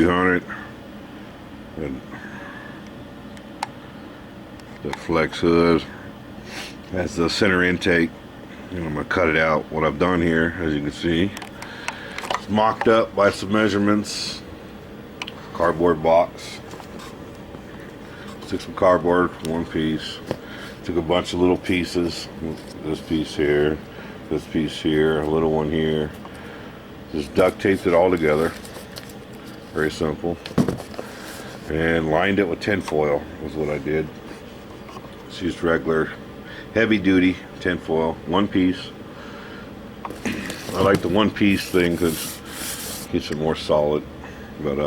on it. And the flex hood has the center intake, and I'm going to cut it out. What I've done here, as you can see, it's mocked up by some measurements. Cardboard box. Took some cardboard, one piece. Took a bunch of little pieces. This piece here, this piece here, a little one here. Just duct taped it all together. Very simple. And lined it with tin foil was what I did. Just used regular heavy duty tin foil, one piece. I like the one piece thing because it keeps it more solid. But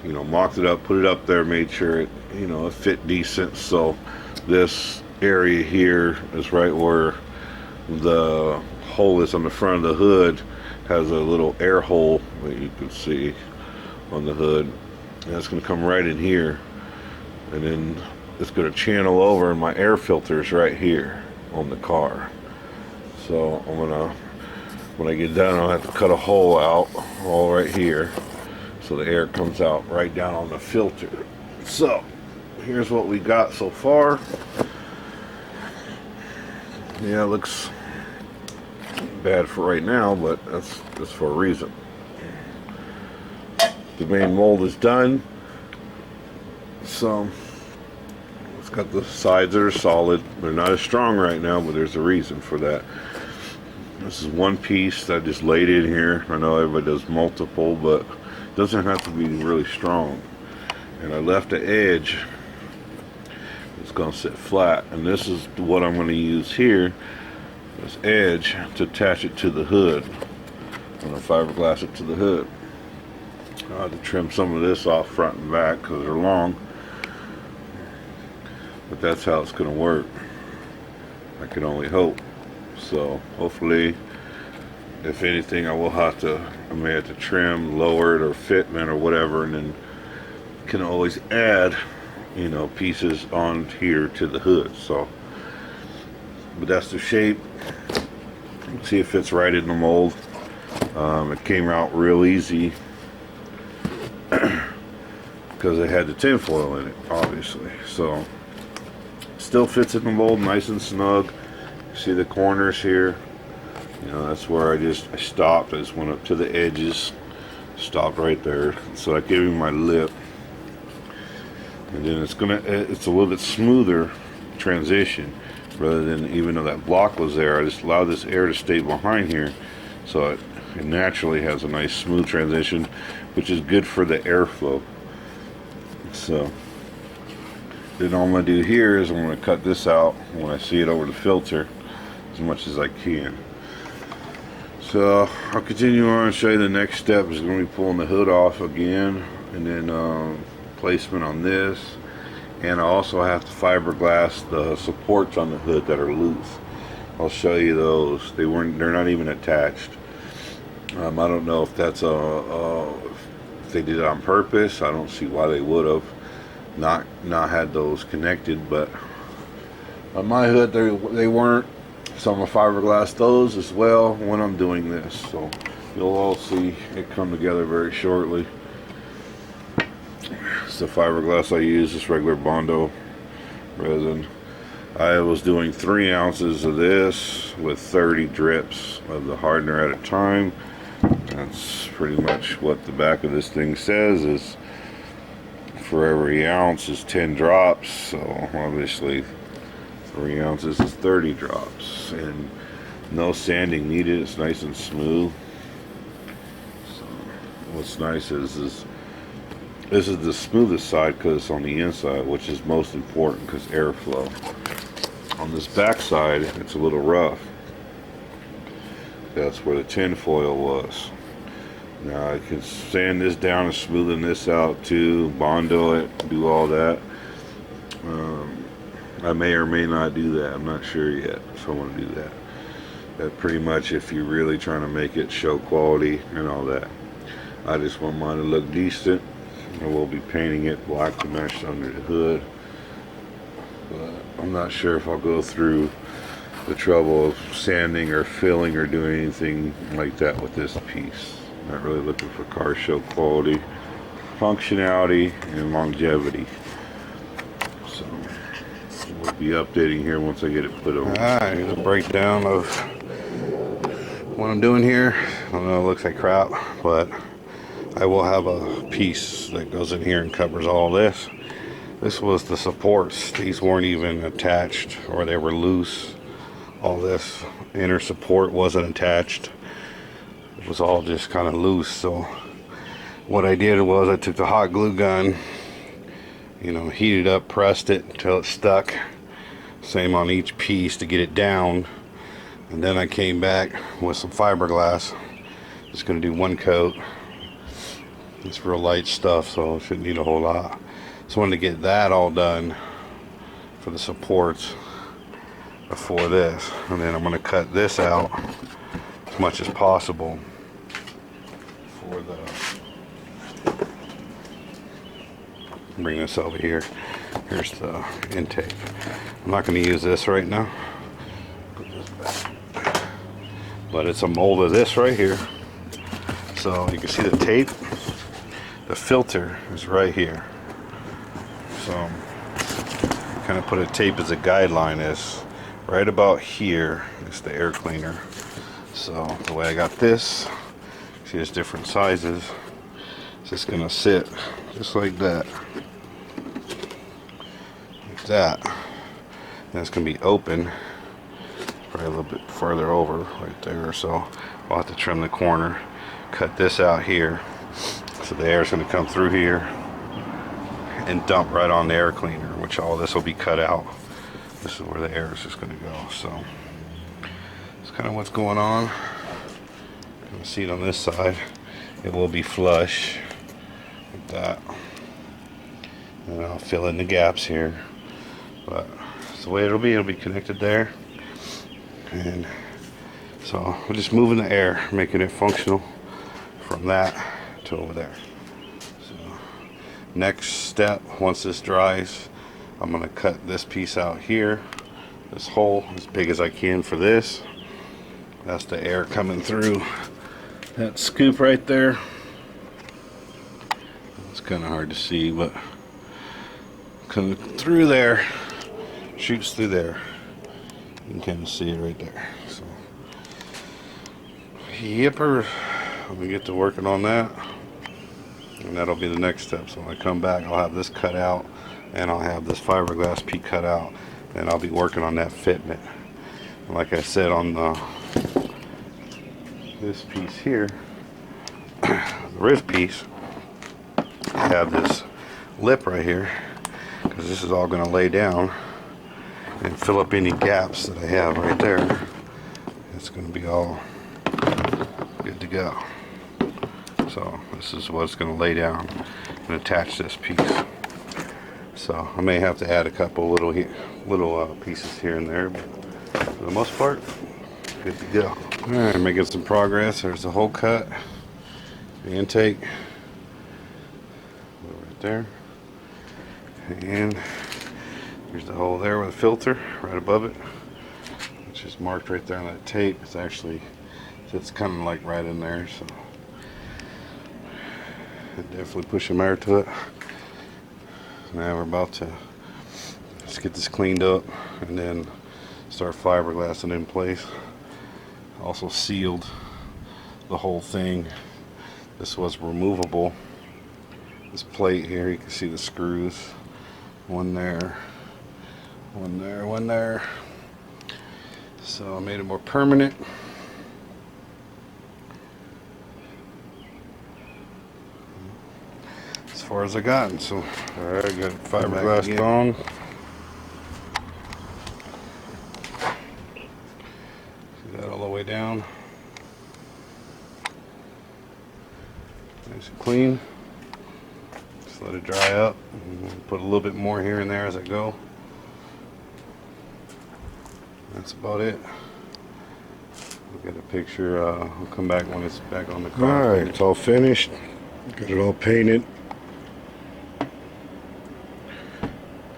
you know, mocked it up, put it up there, made sure it, you know, it fit decent. So this area here is right where the hole is on the front of the hood. Has a little air hole that you can see on the hood. And that's going to come right in here, and then it's going to channel over, and my air filter is right here on the car. So I'm gonna, when I get done, I'll have to cut a hole out all right here, so the air comes out right down on the filter. So here's what we got so far. Yeah, it looks bad for right now, but that's for a reason. The main mold is done, so it's got the sides that are solid. They're not as strong right now, but there's a reason for that. This is one piece that I just laid in here. I know everybody does multiple, but it doesn't have to be really strong. And I left the edge. It's going to sit flat, and this is what I'm going to use here, this edge, to attach it to the hood. I'm going to fiberglass it to the hood. I have to trim some of this off front and back because they're long, but that's how it's going to work. I can only hope. So hopefully, if anything, I may have to trim, lower it, or fitment or whatever, and then can always add, you know, pieces on here to the hood. So, but that's the shape. See if it fits right in the mold. It came out real easy because it had the tin foil in it, obviously. So still fits in the mold nice and snug. See the corners here, you know, that's where I stopped. I just went up to the edges, stopped right there, so I gave me my lip. And then it's a little bit smoother transition, rather than, even though that block was there, I just allowed this air to stay behind here, so it naturally has a nice smooth transition, which is good for the airflow. So then all I'm going to do here is I'm going to cut this out when I see it over the filter as much as I can. So I'll continue on and show you the next step. Is going to be pulling the hood off again, and then placement on this, and I also have to fiberglass the supports on the hood that are loose. I'll show you those. They're not even attached. I don't know if that's if they did it on purpose. I don't see why they would have not had those connected, but on my hood they weren't. So I'm gonna fiberglass those as well when I'm doing this. So you'll all see it come together very shortly. It's the fiberglass I use, just regular Bondo resin. I was doing 3 ounces of this with 30 drips of the hardener at a time. That's pretty much what the back of this thing says, is for every ounce is 10 drops. So obviously 3 ounces is 30 drops, and no sanding needed. It's nice and smooth. So what's nice is this is the smoothest side because it's on the inside, which is most important because airflow. On this back side, it's a little rough. That's where the tin foil was. Now I can sand this down and smoothen this out too, Bondo it, do all that. I may or may not do that. I'm not sure yet, so I want to do that. That pretty much if you're really trying to make it show quality and all that. I just want mine to look decent. I will be painting it black to match under the hood. But I'm not sure if I'll go through the trouble of sanding or filling or doing anything like that with this piece. Not really looking for car show quality, functionality, and longevity. So we'll be updating here once I get it put on. Alright, here's a breakdown of what I'm doing here. I don't know, it looks like crap, but I will have a piece that goes in here and covers all this. This was the supports. These weren't even attached, or they were loose. All this inner support wasn't attached. It was all just kind of loose. So what I did was I took the hot glue gun, you know, heated up, pressed it until it stuck. Same on each piece to get it down. And then I came back with some fiberglass. Just gonna do one coat. It's real light stuff, so it shouldn't need a whole lot. Just wanted to get that all done for the supports before this, and then I'm going to cut this out as much as possible for the. Bring this over here. Here's the intake. I'm not going to use this right now. Put this back. But it's a mold of this right here. So you can see the tape. The filter is right here. So kind of put a tape as a guideline. Is right about here is the air cleaner. So the way I got this, see there's different sizes. It's just gonna sit just like that. Like that. And it's gonna be open. Probably a little bit further over right there or so. I'll have to trim the corner. Cut this out here. So the air is gonna come through here and dump right on the air cleaner, which all this will be cut out. This is where the air is just going to go. So it's kind of what's going on. You can see it on this side. It will be flush like that, and I'll fill in the gaps here. But it's the way it'll be. It'll be connected there, and so we're just moving the air, making it functional from that to over there. Next step, once this dries, I'm going to cut this piece out here, this hole as big as I can for this. That's the air coming through that scoop right there. It's kind of hard to see, but coming through there, shoots through there. You can kind of see it right there. So, yipper, I'm going to get to working on that. And that'll be the next step. So when I come back, I'll have this cut out, and I'll have this fiberglass piece cut out, and I'll be working on that fitment. And like I said, on this piece here, the roof piece, I have this lip right here, because this is all going to lay down and fill up any gaps that I have right there. It's going to be all good to go. So this is what's going to lay down and attach this piece. So I may have to add a couple little pieces here and there, but for the most part, good to go. All right, making some progress. There's the hole cut, the intake right there, and here's the hole there with a filter right above it, which is marked right there on that tape. It's actually, it's kind of like right in there. So definitely pushing air to it. Now we're about to just get this cleaned up and then start fiberglassing in place. Also sealed the whole thing. This was removable. This plate here, you can see the screws. One there, one there, one there. So I made it more permanent. As far as I got. So alright, got fiberglass on. See that all the way down. Nice and clean. Just let it dry up. Put a little bit more here and there as I go. That's about it. We'll get a picture. I'll come back when it's back on the car. Alright, it's all finished. Got it all painted.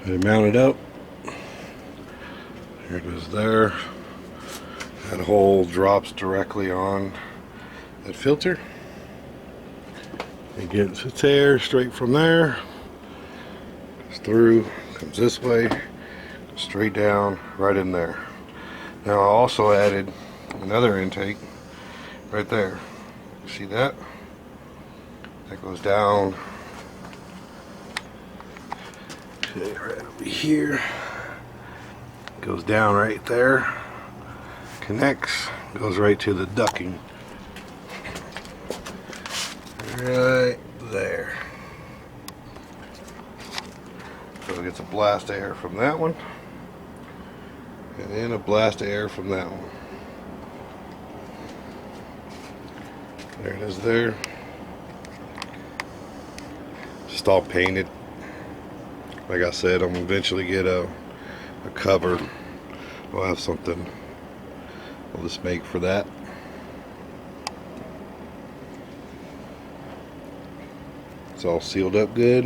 Got it mounted up. Here it is there. That hole drops directly on that filter. It gets its air straight from there, goes through, comes this way, goes straight down, right in there. Now I also added another intake right there. See that? That goes down. Okay, right over here. Goes down right there. Connects. Goes right to the ducting. Right there. So it gets a blast of air from that one. And then a blast of air from that one. There it is there. Just all painted. Like I said, I'm gonna eventually get a cover. I'll have something I'll just make for that. It's all sealed up good.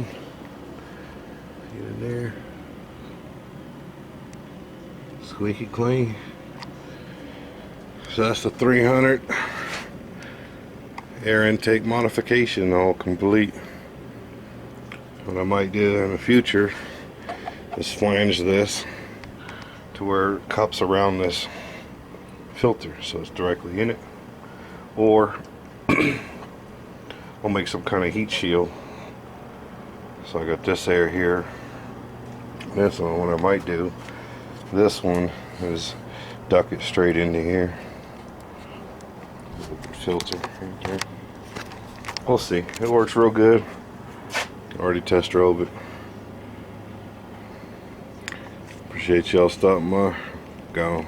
Get in there. Squeaky clean. So that's the 300 air intake modification all complete. What I might do in the future is flange this to where it cups around this filter so it's directly in it, or I'll make some kind of heat shield. So I got this air here. This one, what I might do, this one is duck it straight into here. Filter right there. We'll see. It works real good. Already test drove it. Appreciate y'all stopping by. Gone.